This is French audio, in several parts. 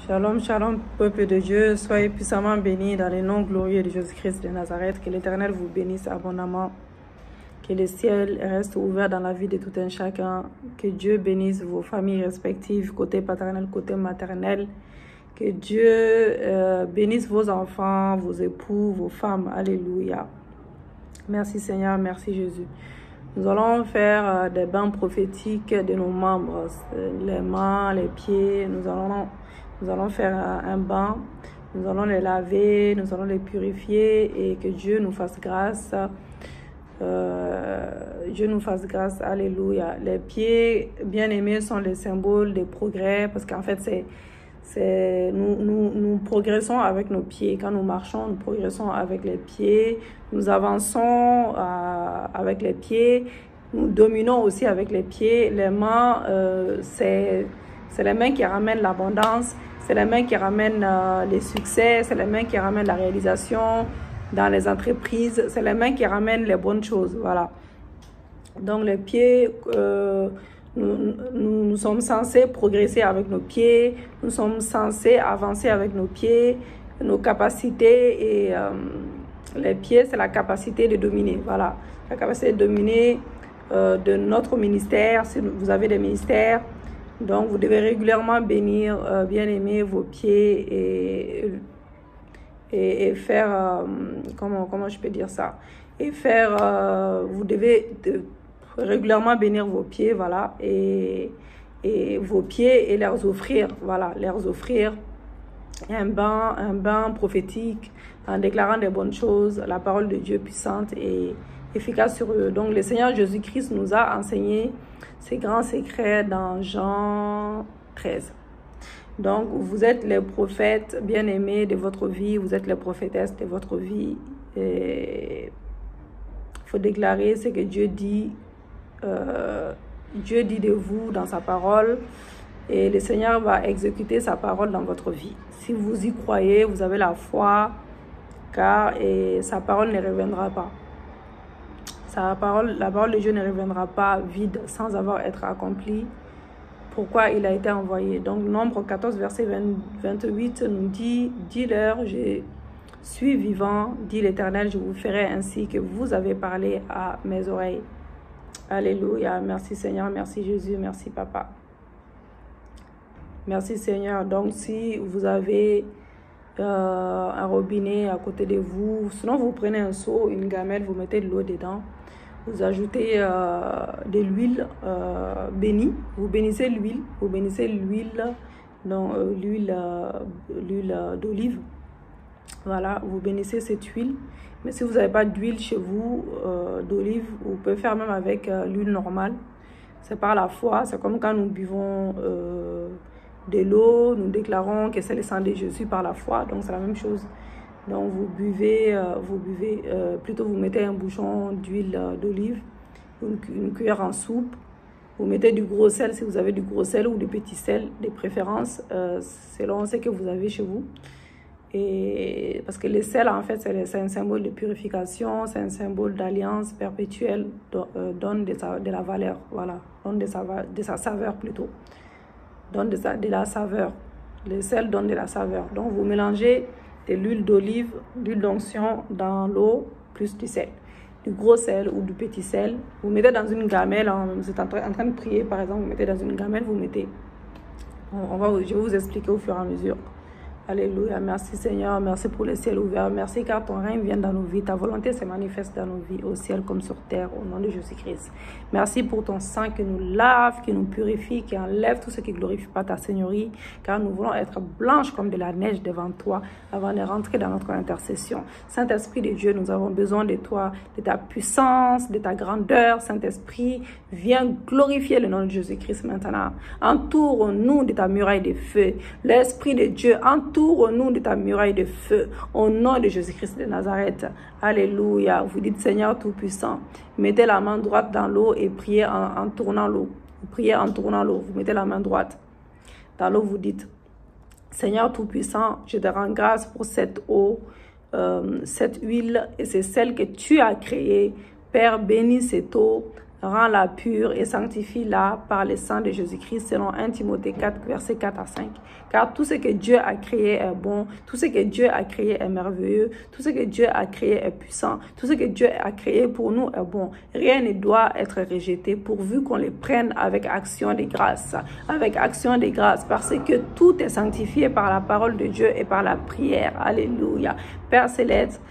Shalom, shalom, peuple de Dieu, soyez puissamment bénis dans le nom glorieux de Jésus-Christ de Nazareth. Que l'Éternel vous bénisse abondamment. Que le ciel reste ouvert dans la vie de tout un chacun. Que Dieu bénisse vos familles respectives, côté paternel, côté maternel. Que Dieu bénisse vos enfants, vos époux, vos femmes. Alléluia. Merci Seigneur, merci Jésus. Nous allons faire des bains prophétiques de nos membres, les mains, les pieds. Nous allons faire un bain, nous allons les laver, nous allons les purifier et que Dieu nous fasse grâce. Dieu nous fasse grâce, alléluia. Les pieds bien-aimés sont les symboles de progrès parce qu'en fait, nous progressons avec nos pieds. Quand nous marchons, nous progressons avec les pieds. Nous avançons avec les pieds. Nous dominons aussi avec les pieds. Les mains, c'est les mains qui ramènent l'abondance. C'est les mains qui ramènent les succès. C'est les mains qui ramènent la réalisation dans les entreprises. C'est les mains qui ramènent les bonnes choses. Voilà. Donc les pieds, nous sommes censés progresser avec nos pieds. Nous sommes censés avancer avec nos pieds, nos capacités. Et les pieds, c'est la capacité de dominer. Voilà. La capacité de dominer de notre ministère. Si vous avez des ministères, donc vous devez régulièrement bénir, bien aimer vos pieds et faire, comment je peux dire ça, et faire, vous devez régulièrement bénir vos pieds, voilà, et vos pieds et leur offrir, voilà, leur offrir un bain prophétique en déclarant des bonnes choses, la parole de Dieu puissante et efficace sur eux. Donc le Seigneur Jésus-Christ nous a enseigné ces grands secrets dans Jean 13. Donc vous êtes les prophètes bien-aimés de votre vie, vous êtes les prophétesses de votre vie. Il faut déclarer ce que Dieu dit. Dieu dit de vous dans sa parole et le Seigneur va exécuter sa parole dans votre vie. Si vous y croyez, vous avez la foi, car sa parole ne reviendra pas. La parole de Dieu ne reviendra pas vide sans avoir été accomplie. Pourquoi il a été envoyé. Donc, Nombre 14, verset 28 nous dit, « Dis-leur, je suis vivant, dit l'Éternel, je vous ferai ainsi que vous avez parlé à mes oreilles. » Alléluia. Merci Seigneur, merci Jésus, merci Papa. Merci Seigneur. Donc, si vous avez un robinet à côté de vous, sinon vous prenez un seau, une gamelle, vous mettez de l'eau dedans. Vous ajoutez de l'huile bénie. Vous bénissez l'huile. Vous bénissez l'huile, l'huile d'olive. Voilà, vous bénissez cette huile. Mais si vous n'avez pas d'huile chez vous, d'olive, vous pouvez faire même avec l'huile normale. C'est par la foi. C'est comme quand nous buvons de l'eau, nous déclarons que c'est le sang de Jésus par la foi. Donc c'est la même chose. Donc vous buvez, plutôt vous mettez un bouchon d'huile d'olive, une cuillère en soupe, vous mettez du gros sel si vous avez du gros sel ou du petit sel de préférence, selon ce que vous avez chez vous. Et parce que le sel en fait c'est un symbole de purification, c'est un symbole d'alliance perpétuelle, donne de la valeur, voilà, donne de sa saveur plutôt, donne de la saveur. Le sel donne de la saveur. Donc vous mélangez de l'huile d'olive, d'huile d'onction dans l'eau, plus du sel. Du gros sel ou du petit sel. Vous mettez dans une gamelle, hein, vous êtes en train de prier par exemple, vous mettez dans une gamelle, vous mettez. Je vais vous expliquer au fur et à mesure. Alléluia, merci Seigneur, merci pour le ciel ouvert, merci car ton règne vient dans nos vies, ta volonté se manifeste dans nos vies, au ciel comme sur terre, au nom de Jésus-Christ. Merci pour ton sang qui nous lave, qui nous purifie, qui enlève tout ce qui ne glorifie pas ta Seigneurie, car nous voulons être blanches comme de la neige devant toi, avant de rentrer dans notre intercession. Saint-Esprit de Dieu, nous avons besoin de toi, de ta puissance, de ta grandeur. Saint-Esprit, viens glorifier le nom de Jésus-Christ maintenant. Entoure-nous de ta muraille de feu. L'Esprit de Dieu, entoure-nous de ta muraille de feu, au nom de Jésus-Christ de Nazareth. Alléluia. Vous dites, Seigneur Tout-Puissant, mettez la main droite dans l'eau et priez en tournant l'eau. Priez en tournant l'eau. Vous mettez la main droite dans l'eau, vous dites, Seigneur Tout-Puissant, je te rends grâce pour cette eau, cette huile, et c'est celle que tu as créée. Père, bénis cette eau, Rends-la pure et sanctifie-la par le sang de Jésus-Christ, selon 1 Timothée 4, versets 4 à 5. Car tout ce que Dieu a créé est bon, tout ce que Dieu a créé est merveilleux, tout ce que Dieu a créé est puissant, tout ce que Dieu a créé pour nous est bon. Rien ne doit être rejeté pourvu qu'on les prenne avec action de grâce. Avec action de grâce, parce que tout est sanctifié par la parole de Dieu et par la prière. Alléluia. Père céleste,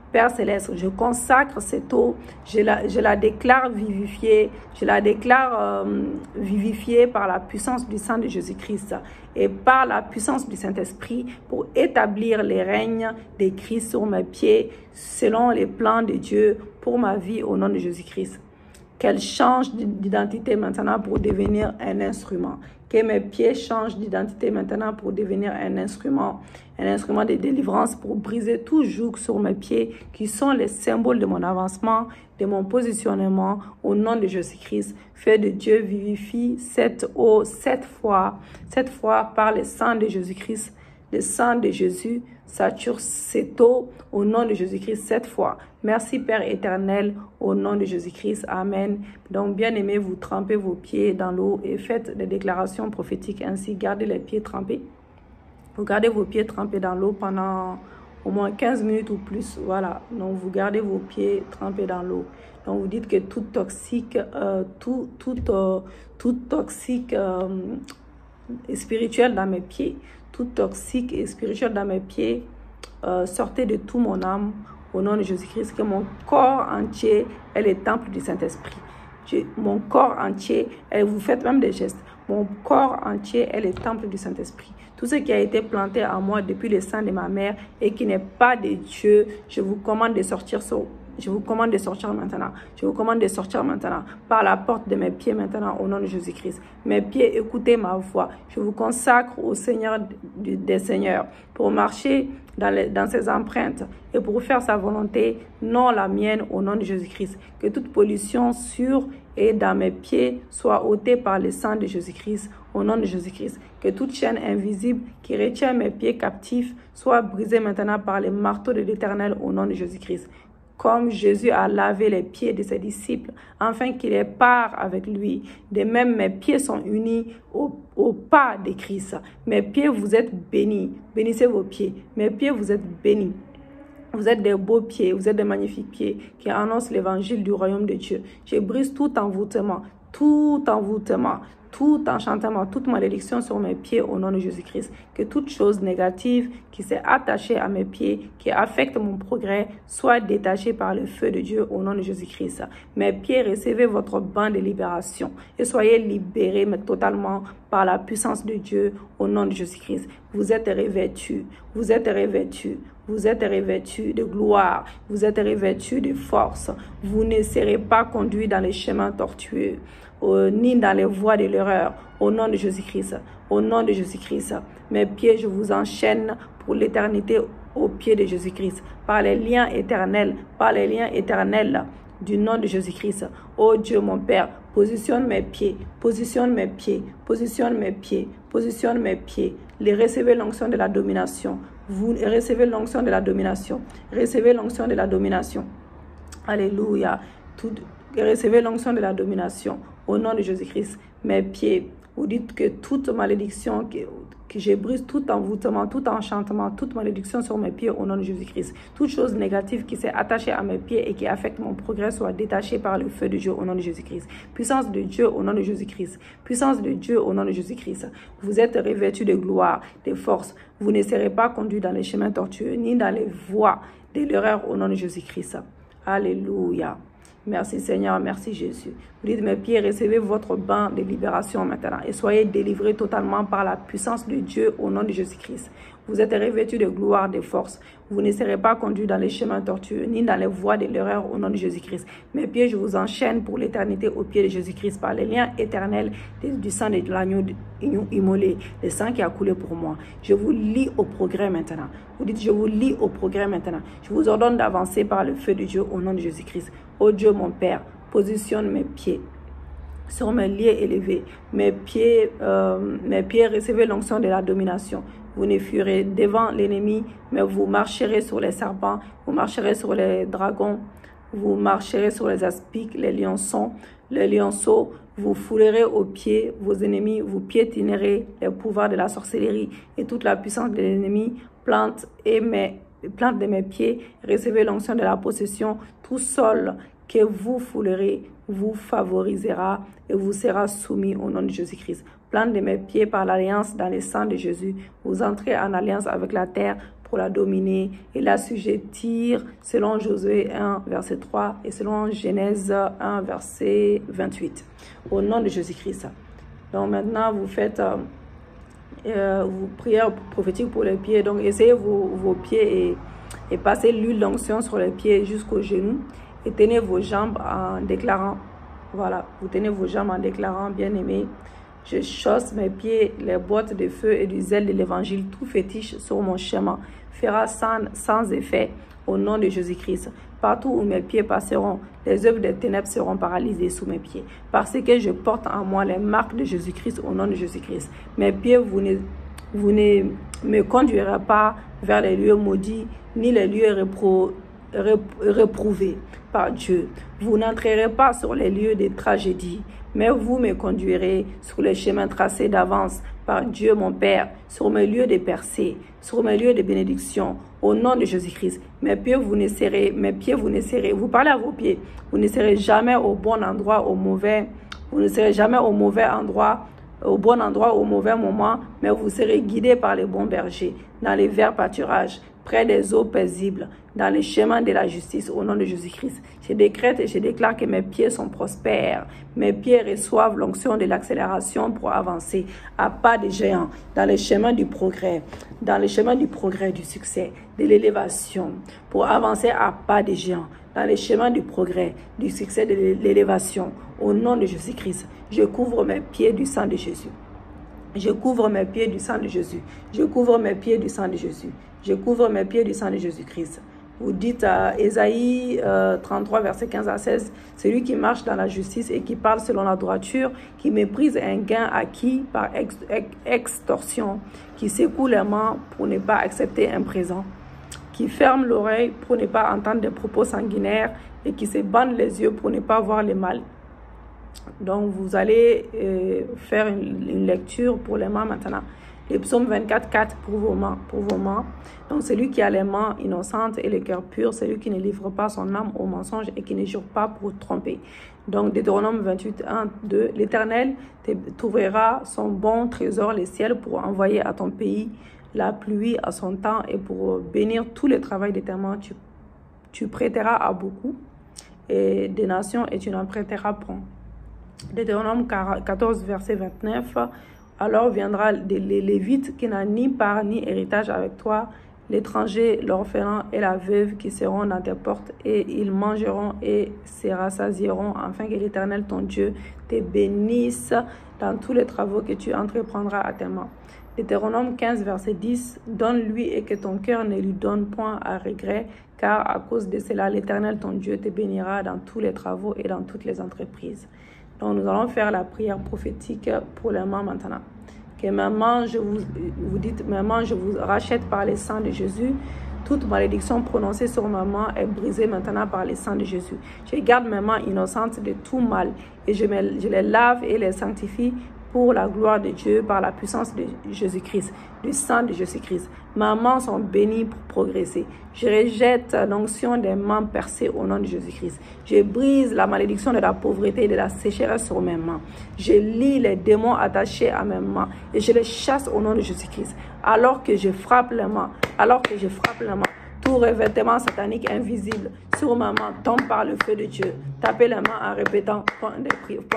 Père céleste, je consacre cette eau, je la déclare vivifiée, je la déclare vivifiée par la puissance du sang de Jésus-Christ et par la puissance du Saint-Esprit pour établir les règnes de Christ sur mes pieds selon les plans de Dieu pour ma vie au nom de Jésus-Christ. Qu'elle change d'identité maintenant pour devenir un instrument. Que mes pieds changent d'identité maintenant pour devenir un instrument de délivrance pour briser tout joug sur mes pieds qui sont les symboles de mon avancement, de mon positionnement au nom de Jésus-Christ. Feu de Dieu vivifie cette eau 7 fois par le sang de Jésus-Christ. Le sang de Jésus sature cette eau au nom de Jésus-Christ 7 fois. Merci Père éternel au nom de Jésus-Christ. Amen. Donc bien aimé, vous trempez vos pieds dans l'eau et faites des déclarations prophétiques ainsi. Gardez les pieds trempés. Vous gardez vos pieds trempés dans l'eau pendant au moins 15 minutes ou plus. Voilà. Donc vous gardez vos pieds trempés dans l'eau. Donc vous dites que tout toxique, spirituel dans mes pieds, tout toxique et spirituel dans mes pieds, sortez de tout mon âme au nom de Jésus-Christ, que mon corps entier est le temple du Saint-Esprit. Mon corps entier, et vous faites même des gestes, mon corps entier est le temple du Saint-Esprit. Tout ce qui a été planté en moi depuis le sang de ma mère et qui n'est pas de Dieu, je vous commande de sortir Je vous commande de sortir maintenant. Je vous commande de sortir maintenant par la porte de mes pieds maintenant au nom de Jésus-Christ. Mes pieds, écoutez ma voix. Je vous consacre au Seigneur des Seigneurs pour marcher dans ses empreintes et pour faire sa volonté, non la mienne au nom de Jésus-Christ. Que toute pollution sur et dans mes pieds soit ôtée par le sang de Jésus-Christ au nom de Jésus-Christ. Que toute chaîne invisible qui retient mes pieds captifs soit brisée maintenant par le marteau de l'Éternel au nom de Jésus-Christ. Comme Jésus a lavé les pieds de ses disciples, afin qu'il ait part avec lui. De même, mes pieds sont unis au pas de Christ. Mes pieds, vous êtes bénis. Bénissez vos pieds. Mes pieds, vous êtes bénis. Vous êtes des beaux pieds, vous êtes des magnifiques pieds qui annoncent l'évangile du royaume de Dieu. Je brise tout envoûtement, tout enchantement, toute malédiction sur mes pieds au nom de Jésus-Christ. Que toute chose négative qui s'est attachée à mes pieds, qui affecte mon progrès, soit détachée par le feu de Dieu au nom de Jésus-Christ. Mes pieds, recevez votre bain de libération et soyez libérés mais totalement par la puissance de Dieu au nom de Jésus-Christ. Vous êtes revêtus, vous êtes revêtus. Vous êtes revêtus de gloire, vous êtes revêtus de force. Vous ne serez pas conduits dans les chemins tortueux, ni dans les voies de l'erreur. Au nom de Jésus-Christ, au nom de Jésus-Christ, mes pieds, je vous enchaîne pour l'éternité aux pieds de Jésus-Christ, par les liens éternels, du nom de Jésus-Christ. Oh Dieu mon Père, positionne mes pieds, positionne mes pieds, positionne mes pieds, positionne mes pieds. Les recevez l'onction de la domination. Vous recevez l'onction de la domination. Recevez l'onction de la domination. Alléluia. Recevez l'onction de la domination. Au nom de Jésus-Christ, mes pieds. Vous dites que toute malédiction, que je brise tout envoûtement, tout enchantement, toute malédiction sur mes pieds au nom de Jésus-Christ. Toute chose négative qui s'est attachée à mes pieds et qui affecte mon progrès soit détachée par le feu de Dieu au nom de Jésus-Christ. Puissance de Dieu au nom de Jésus-Christ. Puissance de Dieu au nom de Jésus-Christ. Vous êtes revêtus de gloire, de force. Vous ne serez pas conduits dans les chemins tortueux ni dans les voies de l'erreur au nom de Jésus-Christ. Alléluia. Merci Seigneur, merci Jésus. Vous dites, mes pieds, recevez votre bain de libération maintenant et soyez délivrés totalement par la puissance de Dieu au nom de Jésus-Christ. Vous êtes revêtus de gloire, de force. Vous ne serez pas conduits dans les chemins tortueux ni dans les voies de l'erreur au nom de Jésus-Christ. Mes pieds, je vous enchaîne pour l'éternité aux pieds de Jésus-Christ par les liens éternels du sang de l'agneau immolé, le sang qui a coulé pour moi. Je vous lie au progrès maintenant. Vous dites, je vous lie au progrès maintenant. Je vous ordonne d'avancer par le feu de Dieu au nom de Jésus-Christ. Ô Dieu mon Père, positionne mes pieds sur mes lieux élevés. Mes pieds, recevez l'onction de la domination. Vous ne fuirez devant l'ennemi, mais vous marcherez sur les serpents, vous marcherez sur les dragons, vous marcherez sur les aspics, les lionceaux, vous foulerez aux pieds vos ennemis, vous piétinerez les pouvoirs de la sorcellerie et toute la puissance de l'ennemi, plante de mes pieds, recevez l'onction de la possession, tout sol que vous foulerez vous favorisera et vous sera soumis au nom de Jésus-Christ. Plante de mes pieds par l'alliance dans le sang de Jésus, vous entrez en alliance avec la terre pour la dominer et l'assujettir selon Josué 1, verset 3 et selon Genèse 1, verset 28. Au nom de Jésus-Christ. Donc maintenant, vous faites vos prières prophétiques pour les pieds. Donc essayez vos pieds et passez l'huile d'onction sur les pieds jusqu'aux genoux et tenez vos jambes en déclarant, voilà, vous tenez vos jambes en déclarant, bien-aimé, je chausse mes pieds, les bottes de feu et du zèle de l'évangile, tout fétiche sur mon chemin fera sans effet au nom de Jésus-Christ. Partout où mes pieds passeront, les œuvres des ténèbres seront paralysées sous mes pieds. Parce que je porte en moi les marques de Jésus-Christ au nom de Jésus-Christ. Mes pieds, vous ne me conduirez pas vers les lieux maudits, ni les lieux réprouvés par Dieu. Vous n'entrerez pas sur les lieux de tragédie, mais vous me conduirez sur les chemins tracés d'avance par Dieu mon Père, sur mes lieux de percée, sur mes lieux de bénédiction, au nom de Jésus-Christ. Mes pieds, vous ne serez, vous parlez à vos pieds, vous ne serez jamais au bon endroit, vous ne serez jamais au mauvais endroit, au bon endroit, au mauvais moment, mais vous serez guidés par les bons bergers, dans les verts pâturages, près des eaux paisibles, dans les chemins de la justice, au nom de Jésus-Christ. Je décrète et je déclare que mes pieds sont prospères. Mes pieds reçoivent l'onction de l'accélération pour avancer à pas de géant, dans les chemins du progrès, du succès, de l'élévation, pour avancer à pas de géant, dans les chemins du progrès, du succès, de l'élévation, au nom de Jésus-Christ. Je couvre mes pieds du sang de Jésus. Je couvre mes pieds du sang de Jésus. Je couvre mes pieds du sang de Jésus. Je couvre mes pieds du sang de Jésus-Christ. Vous dites à Ésaïe 33, verset 15 à 16, « Celui qui marche dans la justice et qui parle selon la droiture, qui méprise un gain acquis par extorsion, qui secoue les mains pour ne pas accepter un présent, qui ferme l'oreille pour ne pas entendre des propos sanguinaires et qui se bande les yeux pour ne pas voir le mal. » Donc, vous allez faire une lecture pour les mains maintenant. Le psaume 24, 4 pour vos mains. Donc, celui qui a les mains innocentes et le cœur pur, celui qui ne livre pas son âme au mensonge et qui ne jure pas pour tromper. Donc, Deutéronome 28, 1, 2. L'Éternel t'ouvrira son bon trésor, les ciels, pour envoyer à ton pays la pluie à son temps et pour bénir tout le travail de tes mains. Tu prêteras à beaucoup et des nations et tu n'en prêteras point. Deutéronome 14, verset 29. Alors viendra les Lévites qui n'ont ni part ni héritage avec toi, l'étranger, l'orphelin et la veuve qui seront dans tes portes, et ils mangeront et se rassasieront, afin que l'Éternel ton Dieu te bénisse dans tous les travaux que tu entreprendras à tes mains. Deutéronome 15, verset 10. Donne-lui et que ton cœur ne lui donne point à regret, car à cause de cela, l'Éternel ton Dieu te bénira dans tous les travaux et dans toutes les entreprises. Donc, nous allons faire la prière prophétique pour les mains maintenant. Que maman, vous dites, maman, je vous rachète par le sang de Jésus. Toute malédiction prononcée sur ma main est brisée maintenant par le sang de Jésus. Je garde mes mains innocentes de tout mal et je les lave et les sanctifie pour la gloire de Dieu, par la puissance de Jésus-Christ, du sang de Jésus-Christ. Mes mains sont bénies pour progresser. Je rejette l'onction des mains percées au nom de Jésus-Christ. Je brise la malédiction de la pauvreté et de la sécheresse sur mes mains. Je lie les démons attachés à mes mains et je les chasse au nom de Jésus-Christ. Alors que je frappe les mains, tout revêtement satanique invisible sur ma main tombe par le feu de Dieu. Tapez les mains en répétant point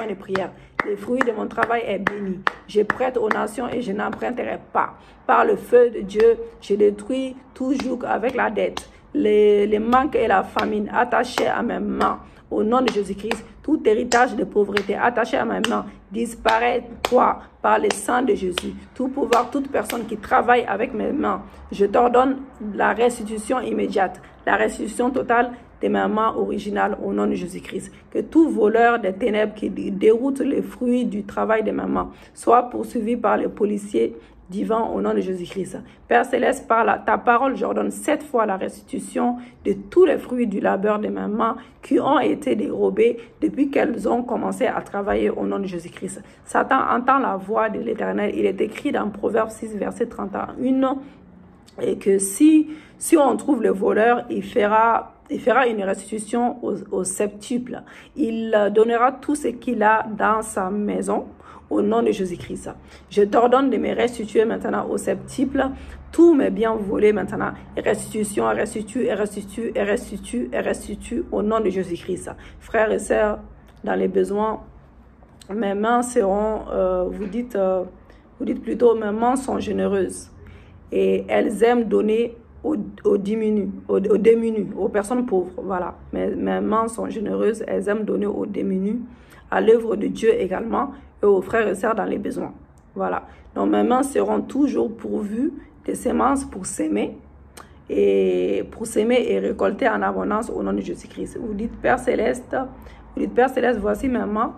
de prière. Le fruit de mon travail est béni. Je prête aux nations et je n'emprunterai pas. Par le feu de Dieu, je détruis tout joug avec la dette, les manques et la famine attachés à mes mains. Au nom de Jésus-Christ, tout héritage de pauvreté attaché à mes mains disparaît, toi, par le sang de Jésus. Tout pouvoir, toute personne qui travaille avec mes mains, je t'ordonne la restitution immédiate, la restitution totale de mes mains originales au nom de Jésus-Christ. Que tout voleur des ténèbres qui déroute les fruits du travail de mes mains soit poursuivi par les policiers divin au nom de Jésus-Christ. Père Céleste, par ta parole, j'ordonne 7 fois la restitution de tous les fruits du labeur de mes mains qui ont été dérobés depuis qu'elles ont commencé à travailler au nom de Jésus-Christ. Satan entend la voix de l'Éternel. Il est écrit dans Proverbe 6, verset 31, et que si on trouve le voleur, il fera une restitution au septuple. Il donnera tout ce qu'il a dans sa maison au nom de Jésus-Christ. Je t'ordonne de me restituer maintenant au septuple tous mes biens volés maintenant. Et restitution, restitue au nom de Jésus-Christ. Frères et sœurs, dans les besoins, mes mains seront, vous dites plutôt, mes mains sont généreuses. Et elles aiment donner aux démunis, aux personnes pauvres. Voilà. Mes mains sont généreuses, elles aiment donner aux démunis, à l'œuvre de Dieu également, et aux frères et sœurs dans les besoins. Voilà. Donc mes mains seront toujours pourvues de semences pour s'aimer et récolter en abondance au nom de Jésus-Christ. Vous dites Père Céleste, voici mes mains.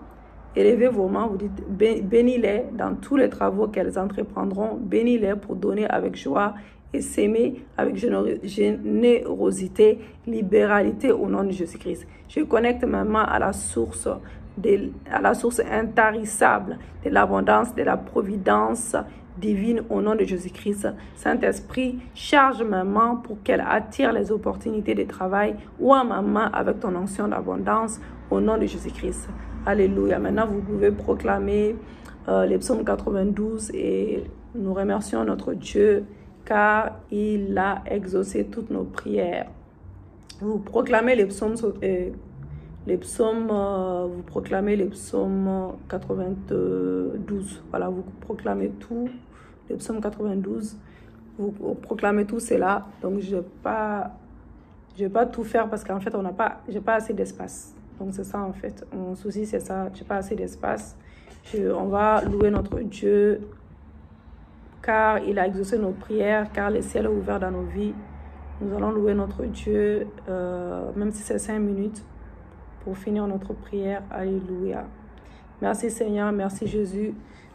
Élevez vos mains, vous dites bénis-les dans tous les travaux qu'elles entreprendront, bénis-les pour donner avec joie et s'aimer avec générosité, libéralité au nom de Jésus-Christ. Je connecte mes mains à la source intarissable de l'abondance, de la providence divine au nom de Jésus-Christ. Saint-Esprit, charge mes mains pour qu'elles attirent les opportunités de travail ou à ma main avec ton onction d'abondance au nom de Jésus-Christ. Alléluia. Maintenant, vous pouvez proclamer les psaumes 92 et nous remercions notre Dieu car il a exaucé toutes nos prières. Vous proclamez les psaumes, vous proclamez les psaumes 92. Voilà, vous proclamez tout, les psaumes 92. Vous proclamez tout cela. Donc, je vais pas tout faire parce qu'en fait, j'ai pas assez d'espace. Donc, c'est ça en fait. Mon souci, c'est ça. J'ai pas assez d'espace. On va louer notre Dieu car il a exaucé nos prières, car le ciel est ouvert dans nos vies. Nous allons louer notre Dieu, même si c'est 5 minutes, pour finir notre prière. Alléluia. Merci Seigneur, merci Jésus.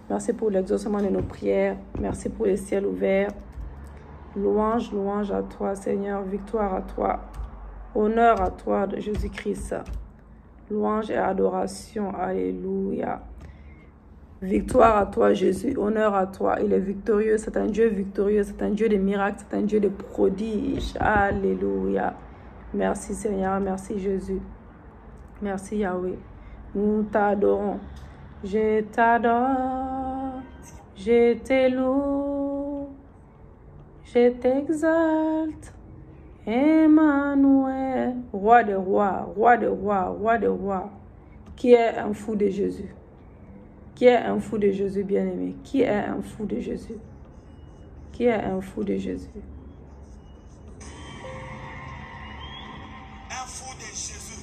Merci pour l'exaucement de nos prières. Merci pour le ciel ouvert. Louange, louange à toi Seigneur. Victoire à toi. Honneur à toi de Jésus-Christ. Louange et adoration. Alléluia. Victoire à toi, Jésus. Honneur à toi. Il est victorieux. C'est un Dieu victorieux. C'est un Dieu de miracles. C'est un Dieu de prodiges. Alléluia. Merci, Seigneur. Merci, Jésus. Merci, Yahweh. Nous t'adorons. Je t'adore. Je te loue. Je t'exalte. Emmanuel, roi des rois, roi des rois, roi des rois. Qui est un fou de Jésus? Qui est un fou de Jésus, bien-aimé? Qui est un fou de Jésus? Qui est un fou de Jésus? Un fou de Jésus.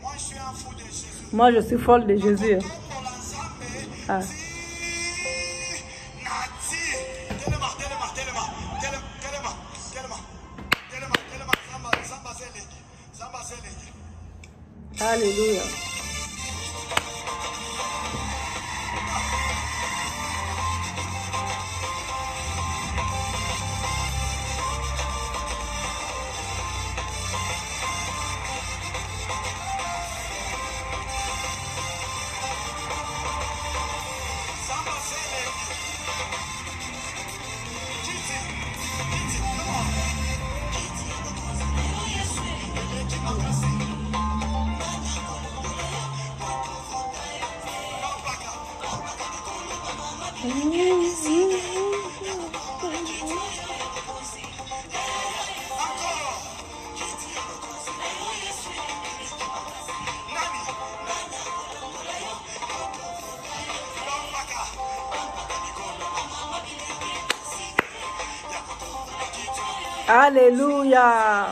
Moi, je suis un fou de Jésus. Moi, je suis folle de Jésus. Ah. Alléluia. Alléluia.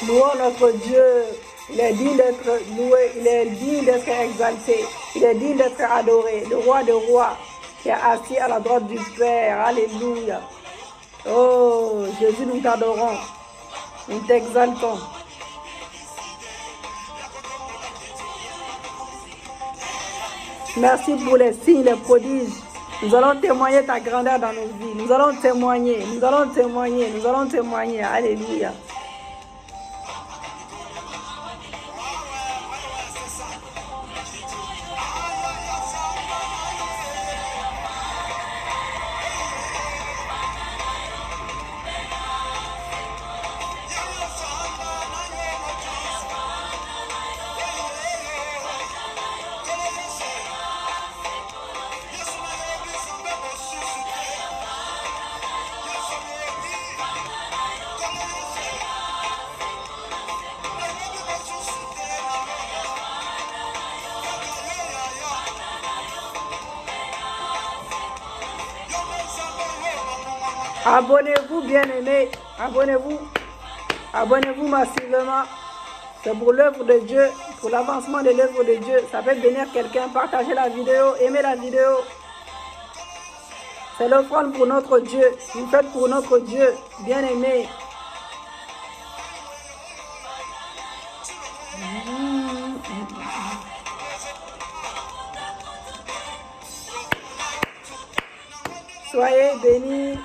Louons notre Dieu. Il est digne d'être loué. Il est digne d'être exalté. Il est digne d'être adoré. Le roi des rois qui est assis à la droite du Père. Alléluia. Oh, Jésus, nous t'adorons. Nous t'exaltons. Merci pour les signes, les prodiges. Nous allons témoigner ta grandeur dans nos vies. Nous allons témoigner, nous allons témoigner, nous allons témoigner. Alléluia. Abonnez-vous, bien-aimés. Abonnez-vous. Abonnez-vous massivement. C'est pour l'œuvre de Dieu, pour l'avancement de l'œuvre de Dieu. Ça peut bénir quelqu'un. Partagez la vidéo, aimez la vidéo. C'est l'offrande pour notre Dieu. Vous faites pour notre Dieu, bien-aimé. Soyez bénis.